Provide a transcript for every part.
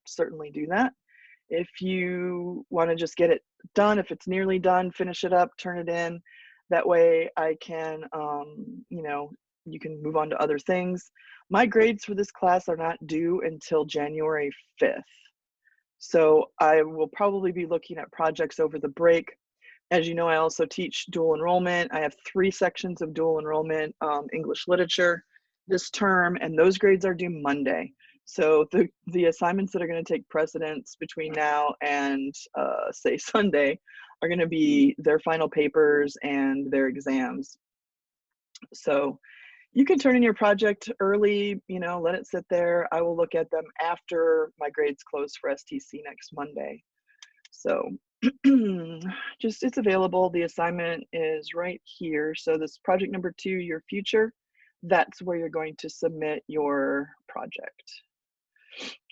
certainly do that. If you want to just get it done, if it's nearly done, finish it up, turn it in. That way I can, you can move on to other things. My grades for this class are not due until January 5th. So I will probably be looking at projects over the break. As you know, I also teach dual enrollment. I have 3 sections of dual enrollment, English literature this term, and those grades are due Monday. So the assignments that are going to take precedence between now and say Sunday are going to be their final papers and their exams. So you can turn in your project early, let it sit there. I will look at them after my grades close for STC next Monday. So just it's available. The assignment is right here. So this project number 2, your future, that's where you're going to submit your project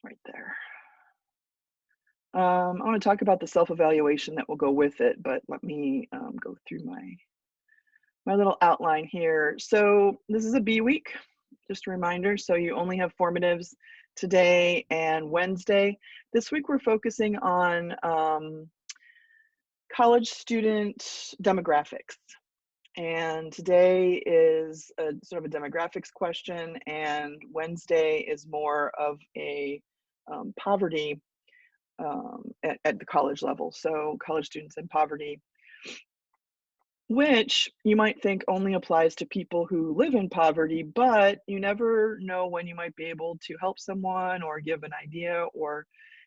right there. I want to talk about the self-evaluation that will go with it, but let me go through my little outline here. So this is a B week, just a reminder. So you only have formatives today and Wednesday. This week we're focusing on college student demographics. And today is a sort of a demographics question, and Wednesday is more of a poverty at the college level. So college students in poverty, which you might think only applies to people who live in poverty, but you never know when you might be able to help someone or give an idea or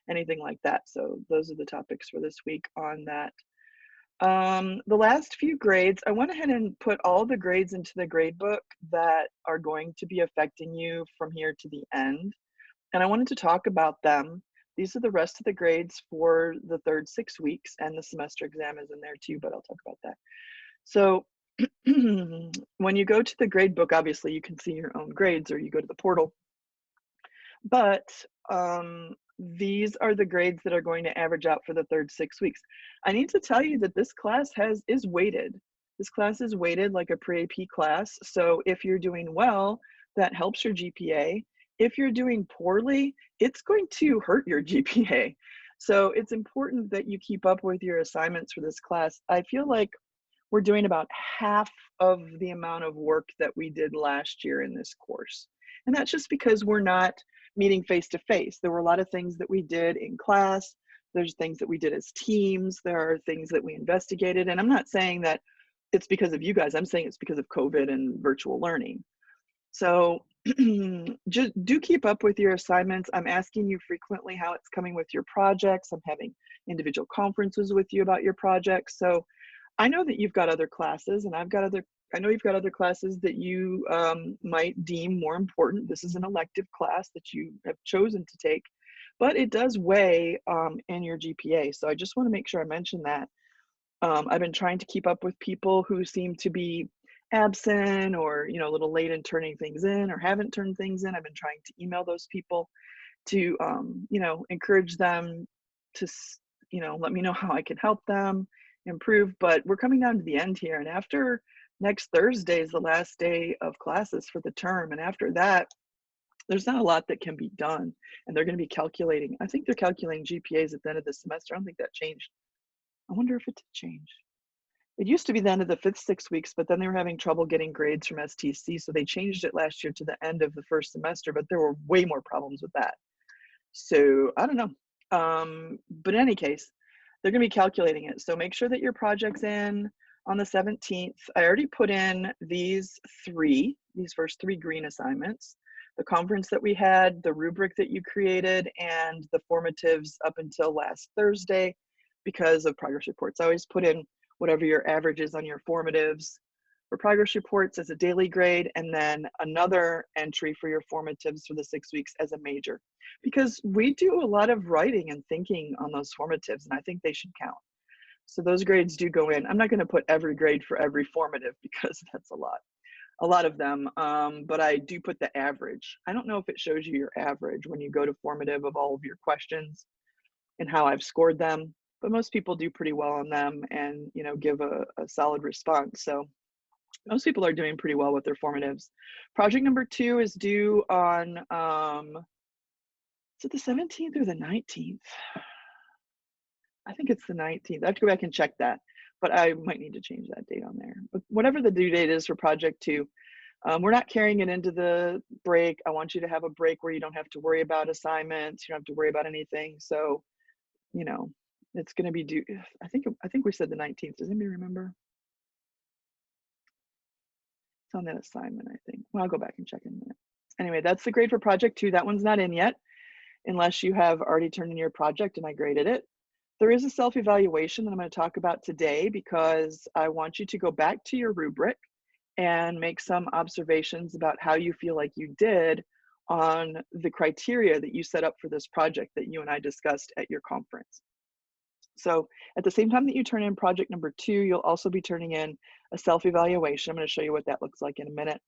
anything like that. So those are the topics for this week on that. The last few grades, I went ahead and put all the grades into the grade book that are going to be affecting you from here to the end. And I wanted to talk about them. These are the rest of the grades for the third 6 weeks, and the semester exam is in there too, but I'll talk about that. So when you go to the grade book, obviously you can see your own grades, or you go to the portal. But these are the grades that are going to average out for the third 6 weeks. I need to tell you that this class is weighted. This class is weighted like a pre-AP class. So if you're doing well, that helps your GPA. If you're doing poorly, it's going to hurt your GPA. So it's important that you keep up with your assignments for this class. I feel like we're doing about half of the amount of work that we did last year in this course. And that's just because we're not meeting face to face. There were a lot of things that we did in class. There's things that we did as teams. There are things that we investigated. And I'm not saying that it's because of you guys. I'm saying it's because of COVID and virtual learning. So just do keep up with your assignments. I'm asking you frequently how it's coming with your projects. I'm having individual conferences with you about your projects. So I know that you've got other classes, and I know you've got other classes that you might deem more important. This is an elective class that you have chosen to take, but it does weigh in your GPA. So I just want to make sure I mention that. I've been trying to keep up with people who seem to be absent, or a little late in turning things in, or haven't turned things in. I've been trying to email those people to encourage them to let me know how I can help them improve. But we're coming down to the end here, and after next Thursday is the last day of classes for the term, and after that there's not a lot that can be done. And they're going to be calculating, I think they're calculating GPAs at the end of the semester. I don't think that changed. I wonder if it did change. It used to be the end of the 5th 6 weeks, but then they were having trouble getting grades from STC, so they changed it last year to the end of the first semester, but there were way more problems with that. So I don't know. But in any case, they're going to be calculating it. So make sure that your project's in on the 17th. I already put in these first 3 green assignments: the conference that we had, the rubric that you created, and the formatives up until last Thursday because of progress reports. I always put in whatever your average is on your formatives for progress reports as a daily grade, and then another entry for your formatives for the 6 weeks as a major, because we do a lot of writing and thinking on those formatives, and I think they should count. So those grades do go in. I'm not going to put every grade for every formative because that's a lot of them, but I do put the average. I don't know if it shows you your average when you go to formative of all of your questions and how I've scored them, but most people do pretty well on them and give a solid response. So most people are doing pretty well with their formatives. Project number 2 is due on Is it the 17th or the 19th? I think it's the 19th. I have to go back and check that, but I might need to change that date on there. But whatever the due date is for project 2, we're not carrying it into the break. I want you to have a break where you don't have to worry about assignments. You don't have to worry about anything. So, you know, it's going to be due. I think we said the 19th. Does anybody remember? It's on that assignment, I think. Well, I'll go back and check in a minute. Anyway, that's the grade for project 2. That one's not in yet, unless you have already turned in your project and I graded it. There is a self-evaluation that I'm going to talk about today because I want you to go back to your rubric and make some observations about how you feel like you did on the criteria that you set up for this project that you and I discussed at your conference. So at the same time that you turn in project number 2, you'll also be turning in a self-evaluation. I'm going to show you what that looks like in a minute.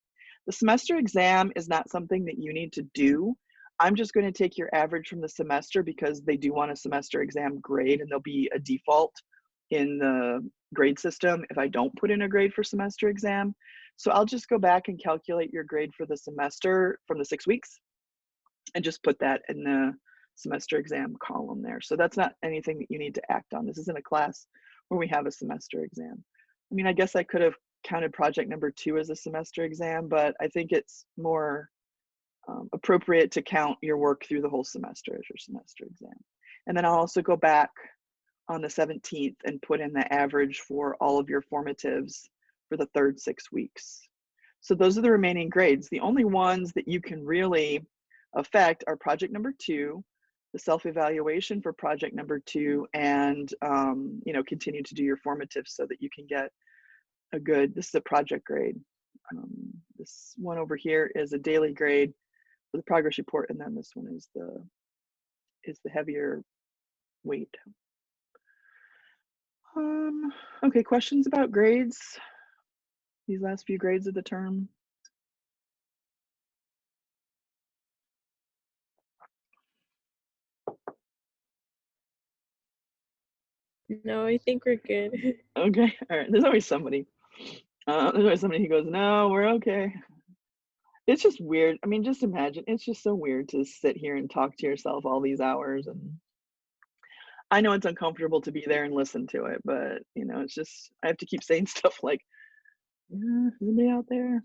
The semester exam is not something that you need to do. I'm just going to take your average from the semester because they do want a semester exam grade, and there'll be a default in the grade system if I don't put in a grade for semester exam. So I'll just go back and calculate your grade for the semester from the 6 weeks and just put that in the semester exam column there. So that's not anything that you need to act on. This isn't a class where we have a semester exam. I mean, I guess I could have counted project number 2 as a semester exam, but I think it's more appropriate to count your work through the whole semester as your semester exam. And then I'll also go back on the 17th and put in the average for all of your formatives for the third 6 weeks. So those are the remaining grades. The only ones that you can really affect are project number 2, the self-evaluation for project number 2, and you know, continue to do your formatives so that you can get a good, this is a project grade. This one over here is a daily grade for the progress report, and then this one is the heavier weight. Okay, questions about grades? These last few grades of the term? No, I think we're good. Okay, all right. There's always somebody. There's always somebody who goes, no, we're okay. It's just weird. I mean, just imagine, it's just so weird to sit here and talk to yourself all these hours. And I know it's uncomfortable to be there and listen to it, but you know, it's just, I have to keep saying stuff like, yeah, anybody out there?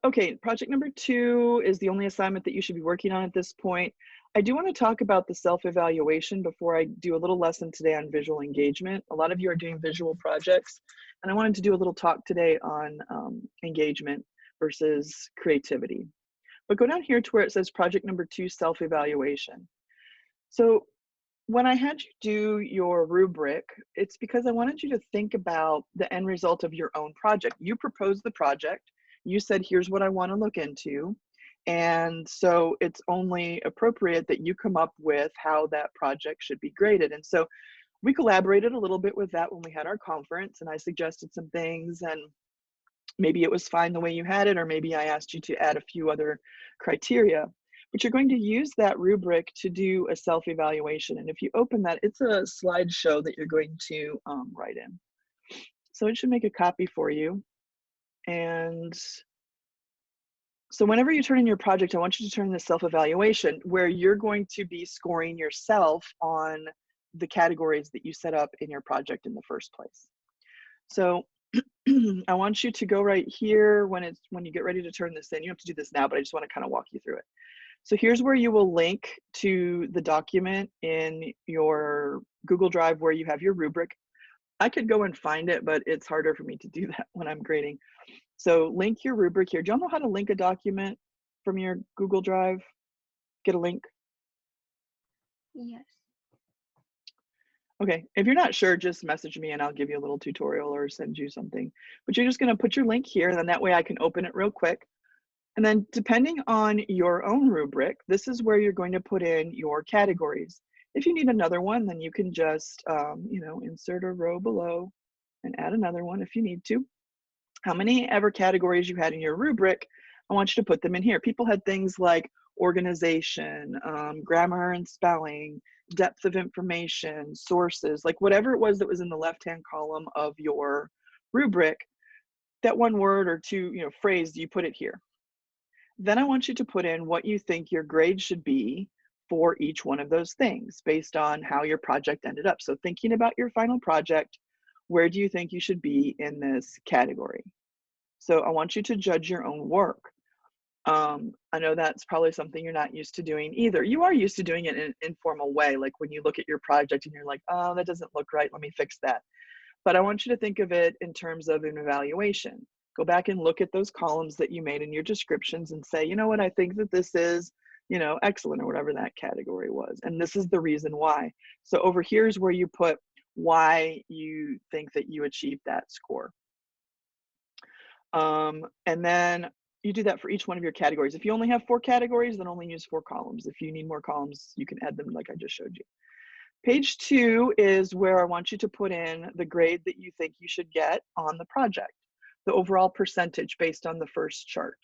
Okay, project number 2 is the only assignment that you should be working on at this point. I do want to talk about the self-evaluation before I do a little lesson today on visual engagement. A lot of you are doing visual projects, and I wanted to do a little talk today on engagement versus creativity. But go down here to where it says project number 2, self-evaluation. So when I had you do your rubric, it's because I wanted you to think about the end result of your own project. You proposed the project. You said, here's what I want to look into. And so it's only appropriate that you come up with how that project should be graded. And so we collaborated a little bit with that when we had our conference, and I suggested some things, and maybe it was fine the way you had it, or maybe I asked you to add a few other criteria. But you're going to use that rubric to do a self-evaluation. And if you open that, it's a slideshow that you're going to write in. So it should make a copy for you. And so whenever you turn in your project, I want you to turn in the self-evaluation where you're going to be scoring yourself on the categories that you set up in your project in the first place. So I want you to go right here when you get ready to turn this in. You don't have to do this now, but I just want to kind of walk you through it. So here's where you will link to the document in your Google Drive where you have your rubric. I could go and find it, but it's harder for me to do that when I'm grading. So link your rubric here. Do y'all know how to link a document from your Google Drive? Get a link? Yes. Okay, if you're not sure, just message me and I'll give you a little tutorial or send you something. But you're just gonna put your link here, and then that way I can open it real quick. And then depending on your own rubric, this is where you're going to put in your categories. If you need another one, then you can just, you know, insert a row below and add another one if you need to. How many ever categories you had in your rubric, I want you to put them in here. People had things like organization, grammar and spelling, depth of information, sources, like whatever it was that was in the left-hand column of your rubric, that one word or two, you know, phrase, you put it here. Then I want you to put in what you think your grade should be for each one of those things based on how your project ended up. So thinking about your final project, where do you think you should be in this category? So I want you to judge your own work. I know that's probably something you're not used to doing either. You are used to doing it in an informal way, like when you look at your project and you're like, oh, that doesn't look right, let me fix that. But I want you to think of it in terms of an evaluation. Go back and look at those columns that you made in your descriptions and say, you know what, I think that this is, excellent, or whatever that category was. And this is the reason why. So over here is where you put why you think that you achieved that score. And then you do that for each one of your categories. If you only have 4 categories, then only use 4 columns. If you need more columns, you can add them like I just showed you. Page 2 is where I want you to put in the grade that you think you should get on the project, the overall percentage based on the first chart.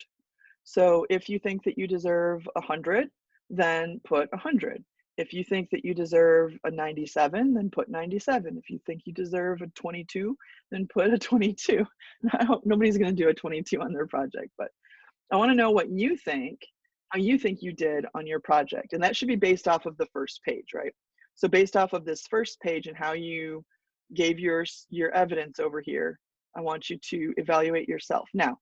So if you think that you deserve 100, then put 100. If you think that you deserve a 97, then put 97. If you think you deserve a 22, then put a 22. I hope nobody's going to do a 22 on their project, but I want to know what you think, how you think you did on your project. And that should be based off of the first page, right? So based off of this first page and how you gave your evidence over here, I want you to evaluate yourself. Now,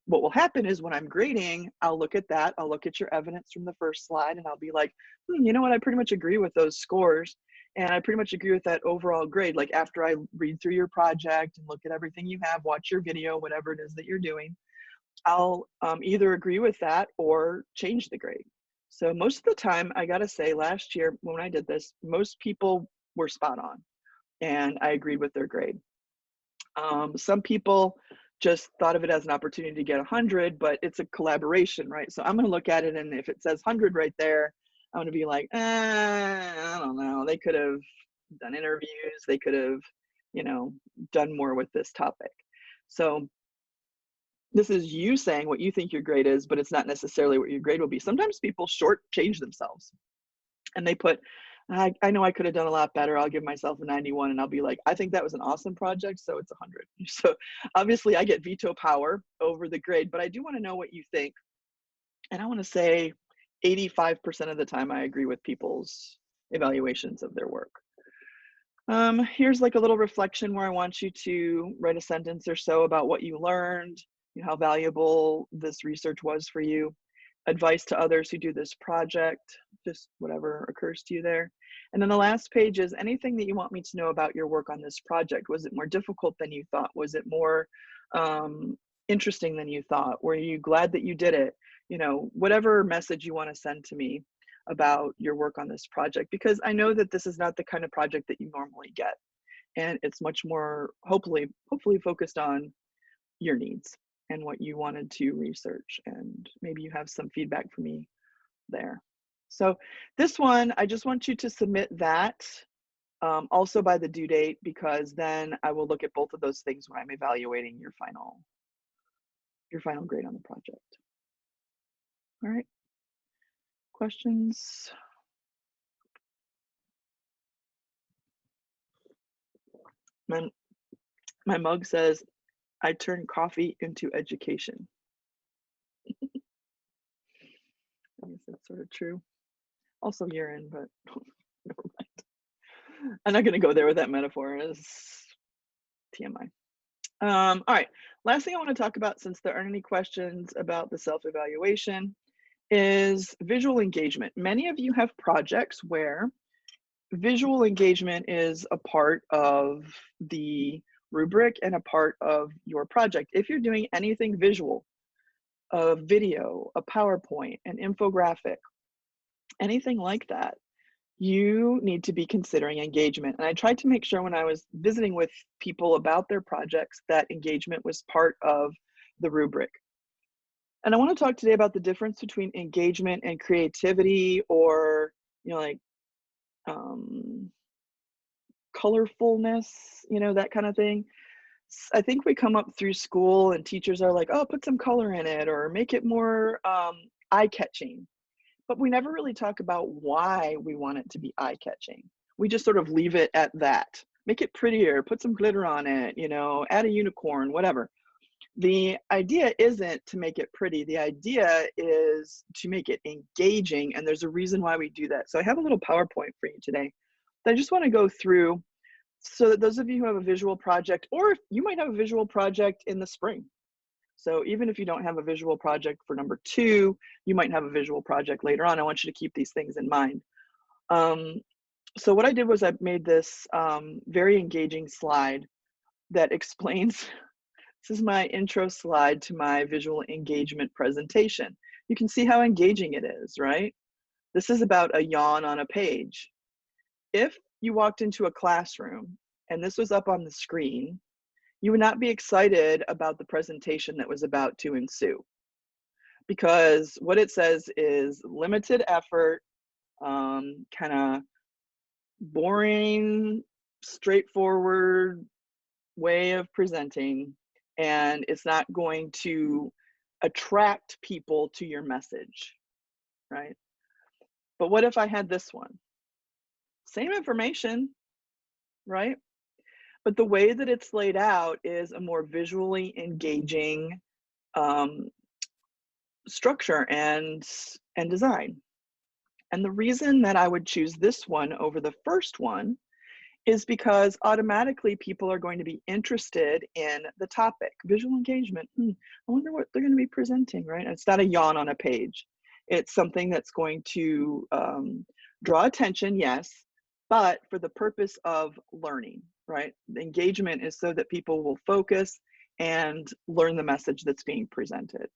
what will happen is when I'm grading, I'll look at that, I'll look at your evidence from the first slide, and I'll be like, you know what, I pretty much agree with those scores, and I pretty much agree with that overall grade. Like after I read through your project and look at everything you have, watch your video, whatever it is that you're doing, I'll either agree with that or change the grade. So most of the time, I gotta say, last year when I did this, most people were spot on, and I agreed with their grade. Some people just thought of it as an opportunity to get 100, but it's a collaboration, right? So I'm gonna look at it, and if it says 100 right there, I'm gonna be like, I don't know. They could have done interviews. They could have, done more with this topic. So this is you saying what you think your grade is, but it's not necessarily what your grade will be. Sometimes people shortchange themselves and they put, I know I could have done a lot better. I'll give myself a 91, and I'll be like, I think that was an awesome project, so it's 100. So obviously I get veto power over the grade, but I do want to know what you think. And I want to say 85% of the time I agree with people's evaluations of their work. Here's like a little reflection where I want you to write a sentence or so about what you learned, how valuable this research was for you, advice to others who do this project, just whatever occurs to you there. And then the last page is anything that you want me to know about your work on this project. Was it more difficult than you thought? Was it more interesting than you thought? Were you glad that you did it? Whatever message you want to send to me about your work on this project, because I know that this is not the kind of project that you normally get. And it's much more, hopefully focused on your needs and what you wanted to research. And maybe you have some feedback for me there. So this one, I just want you to submit that also by the due date, because then I will look at both of those things when I'm evaluating your final grade on the project. All right. Questions? My mug says, I turn coffee into education. I guess that's sort of true. Also urine, but never mind. I'm not going to go there with that metaphor. It's TMI. All right. Last thing I want to talk about, since there aren't any questions about the self-evaluation, is visual engagement. Many of you have projects where visual engagement is a part of the rubric and a part of your project. If you're doing anything visual, a video, a PowerPoint, an infographic, anything like that, you need to be considering engagement. And I tried to make sure when I was visiting with people about their projects that engagement was part of the rubric. And I want to talk today about the difference between engagement and creativity, or colorfulness, that kind of thing. I think we come up through school and teachers are like, oh, put some color in it or make it more eye-catching. But we never really talk about why we want it to be eye-catching. We just sort of leave it at that. Make it prettier, put some glitter on it, add a unicorn, whatever. The idea isn't to make it pretty. The idea is to make it engaging, and there's a reason why we do that. So I have a little PowerPoint for you today that I just want to go through so that those of you who have a visual project, or if you might have a visual project in the spring. So even if you don't have a visual project for number 2, you might have a visual project later on. I want you to keep these things in mind. So what I did was I made this very engaging slide that explains. This is my intro slide to my visual engagement presentation. You can see how engaging it is, right? This is about a yawn on a page. If you walked into a classroom and this was up on the screen, you would not be excited about the presentation that was about to ensue. Because what it says is limited effort, kind of boring, straightforward way of presenting, and it's not going to attract people to your message, right? But what if I had this one? Same information, right? But the way that it's laid out is a more visually engaging structure and design. And the reason that I would choose this one over the first one is because automatically people are going to be interested in the topic. Visual engagement, I wonder what they're going to be presenting, right? It's not a yawn on a page. It's something that's going to draw attention, yes, but for the purpose of learning, right? The engagement is so that people will focus and learn the message that's being presented.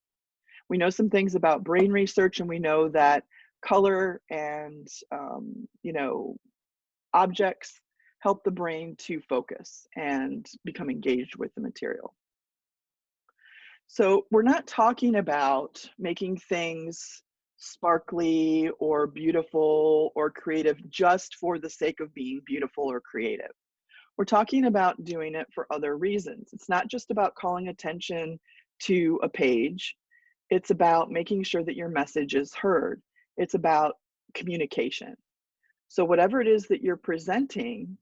We know some things about brain research, and we know that color and objects help the brain to focus and become engaged with the material. So we're not talking about making things sparkly or beautiful or creative just for the sake of being beautiful or creative. We're talking about doing it for other reasons. It's not just about calling attention to a page. It's about making sure that your message is heard. It's about communication. So whatever it is that you're presenting,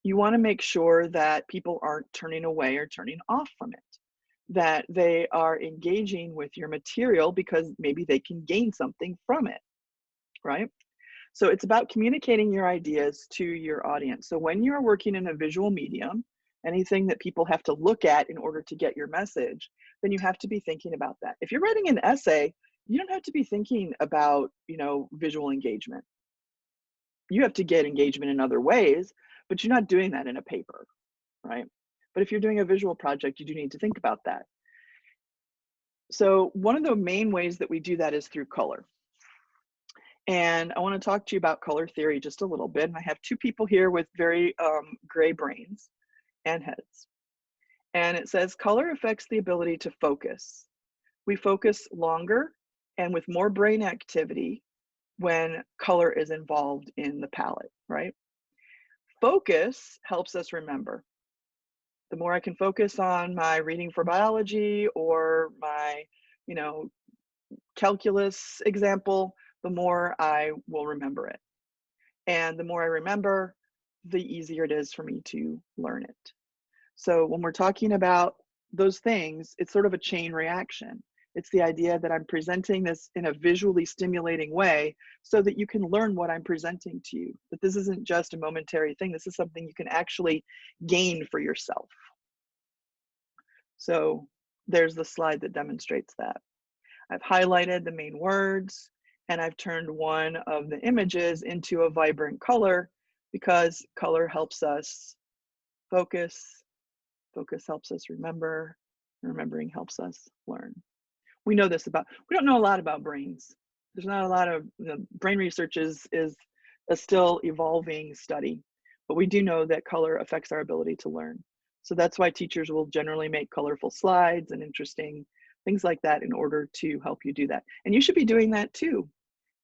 you want to make sure that people aren't turning away or turning off from it, that they are engaging with your material because maybe they can gain something from it, right? So it's about communicating your ideas to your audience. So when you're working in a visual medium, anything that people have to look at in order to get your message, then you have to be thinking about that. If you're writing an essay, you don't have to be thinking about, visual engagement. You have to get engagement in other ways, but you're not doing that in a paper, right? But if you're doing a visual project, you do need to think about that. So one of the main ways that we do that is through color. And I want to talk to you about color theory just a little bit. And I have 2 people here with very gray brains and heads. And it says color affects the ability to focus. We focus longer and with more brain activity when color is involved in the palette, right? Focus helps us remember. The more I can focus on my reading for biology or my, calculus example, the more I will remember it. And the more I remember, the easier it is for me to learn it. So when we're talking about those things, it's sort of a chain reaction. It's the idea that I'm presenting this in a visually stimulating way so that you can learn what I'm presenting to you. That this isn't just a momentary thing. This is something you can actually gain for yourself. So there's the slide that demonstrates that. I've highlighted the main words, and I've turned one of the images into a vibrant color because color helps us focus. Focus helps us remember, and remembering helps us learn. We know this about, we don't know a lot about brains. There's not a lot of, brain research is a still evolving study, but we do know that color affects our ability to learn. So that's why teachers will generally make colorful slides and interesting things like that in order to help you do that. And you should be doing that too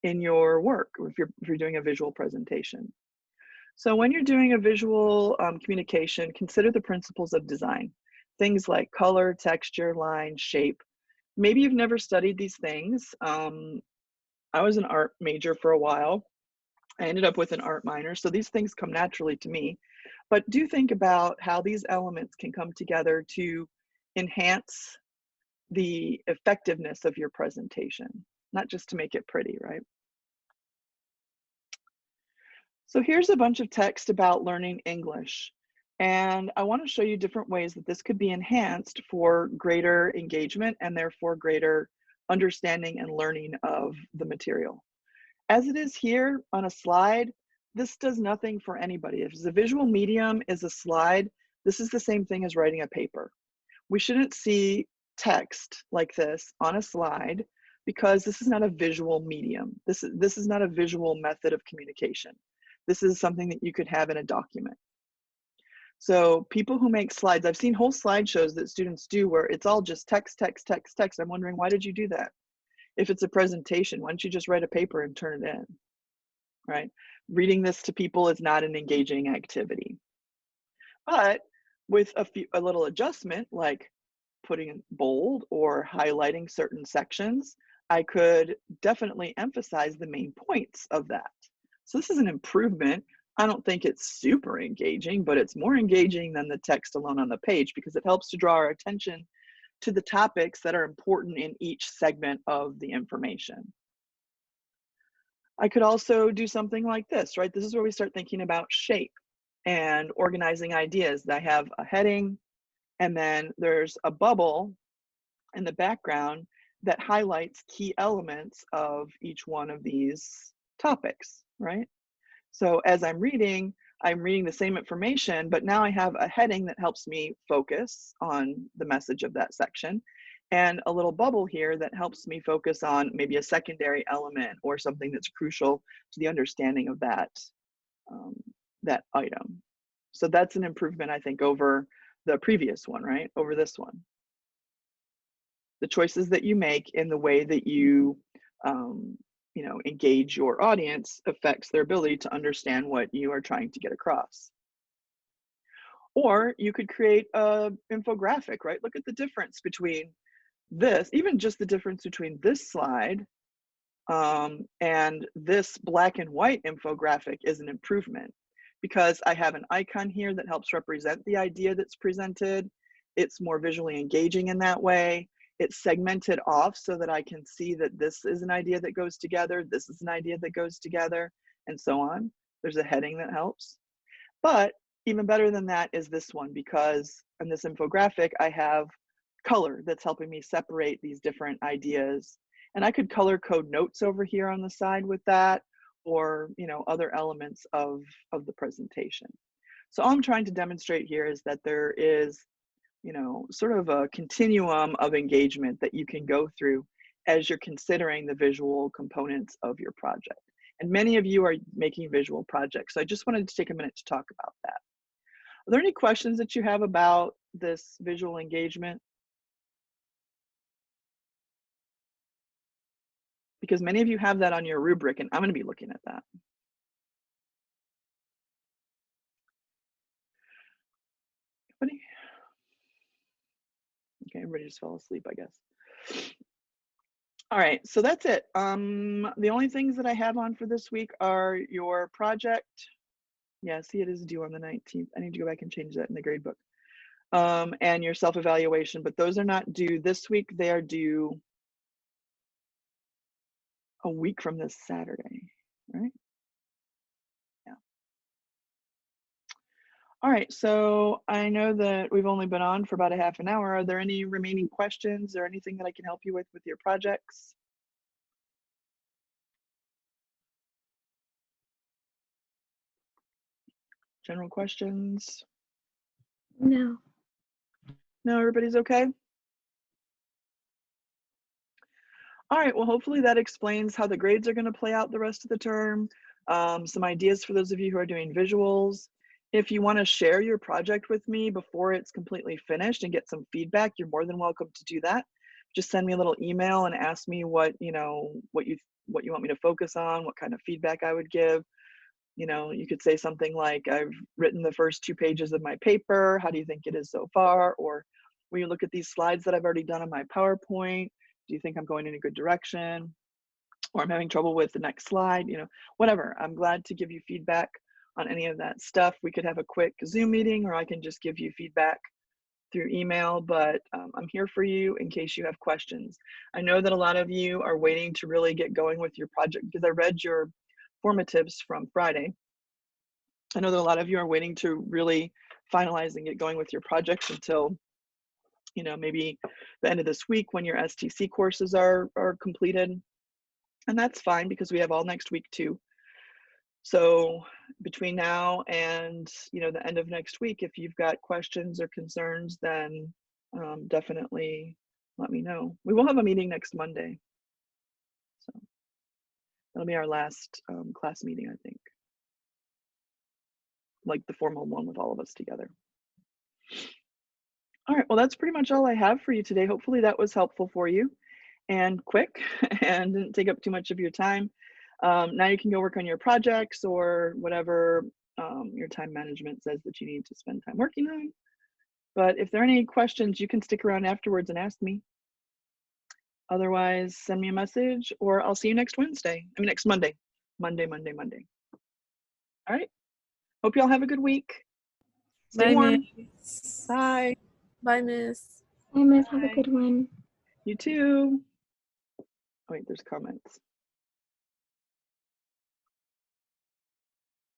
in your work if you're doing a visual presentation. So when you're doing a visual communication, consider the principles of design. Things like color, texture, line, shape. Maybe you've never studied these things. I was an art major for a while. I ended up with an art minor, so these things come naturally to me. But do think about how these elements can come together to enhance the effectiveness of your presentation, not just to make it pretty, right? So here's a bunch of text about learning English. And I want to show you different ways that this could be enhanced for greater engagement and therefore greater understanding and learning of the material. As it is here on a slide, this does nothing for anybody. If the visual medium is a slide, this is the same thing as writing a paper. We shouldn't see text like this on a slide because this is not a visual medium. This is not a visual method of communication. This is something that you could have in a document. So people who make slides, I've seen whole slideshows that students do where it's all just text, text, text, text. I'm wondering, why did you do that? If it's a presentation, why don't you just write a paper and turn it in, right? Reading this to people is not an engaging activity. But with a little adjustment, like putting in bold or highlighting certain sections, I could definitely emphasize the main points of that. So this is an improvement. I don't think it's super engaging, but it's more engaging than the text alone on the page because it helps to draw our attention to the topics that are important in each segment of the information. I could also do something like this, right? This is where we start thinking about shape and organizing ideas. I have a heading, and then there's a bubble in the background that highlights key elements of each one of these topics, right? So as I'm reading the same information, but now I have a heading that helps me focus on the message of that section, and a little bubble here that helps me focus on maybe a secondary element or something that's crucial to the understanding of that, that item. So that's an improvement, I think, over the previous one, right? Over this one. The choices that you make in the way that you engage your audience affects their ability to understand what you are trying to get across. Or you could create a infographic, right? Look at the difference between this, even just the difference between this slide and this black and white infographic is an improvement because I have an icon here that helps represent the idea that's presented. It's more visually engaging in that way. It's segmented off so that I can see that this is an idea that goes together, this is an idea that goes together, and so on. There's a heading that helps. But even better than that is this one, because in this infographic, I have color that's helping me separate these different ideas. And I could color code notes over here on the side with that, or other elements of the presentation. So all I'm trying to demonstrate here is that there is sort of a continuum of engagement that you can go through as you're considering the visual components of your project. And many of you are making visual projects, so I just wanted to take a minute to talk about that. Are there any questions that you have about this visual engagement? Because many of you have that on your rubric, and I'm going to be looking at that. Anybody? Okay, everybody just fell asleep, I guess. All right, so that's it. The only things that I have on for this week are your project. Yeah, see, it is due on the 19th. I need to go back and change that in the grade book. And your self-evaluation, but those are not due this week. They are due a week from this Saturday, right? Yeah. All right, so I know that we've only been on for about a half an hour. Are there any remaining questions or anything that I can help you with your projects? General questions? No. No, everybody's okay? All right, well, hopefully that explains how the grades are going to play out the rest of the term. Some ideas for those of you who are doing visuals. If you want to share your project with me before it's completely finished and get some feedback, you're more than welcome to do that. Just send me a little email and ask me what you want me to focus on, what kind of feedback I would give. You could say something like, I've written the first 2 pages of my paper. How do you think it is so far? Or when you look at these slides that I've already done on my PowerPoint, do you think I'm going in a good direction? Or I'm having trouble with the next slide, whatever. I'm glad to give you feedback on any of that stuff. We could have a quick Zoom meeting, or I can just give you feedback through email, but I'm here for you in case you have questions. I know that a lot of you are waiting to really get going with your project because I read your formatives from Friday. I know that a lot of you are waiting to really finalize and get going with your projects until, you know, maybe the end of this week when your STC courses are completed. And that's fine because we have all next week too. So between now and, you know, the end of next week, if you've got questions or concerns, then definitely let me know. We will have a meeting next Monday. So that'll be our last class meeting, I think. Like the formal one with all of us together. All right, well, that's pretty much all I have for you today. Hopefully that was helpful for you and quick and didn't take up too much of your time. Now you can go work on your projects or whatever your time management says that you need to spend time working on. But if there are any questions, you can stick around afterwards and ask me. Otherwise, send me a message or I'll see you next Wednesday. I mean, next Monday. Monday. All right. Hope you all have a good week. Stay Bye, warm. Miss. Bye. Bye, Miss. Bye, Miss. Have a Bye. good one. You too. Oh, wait, there's comments.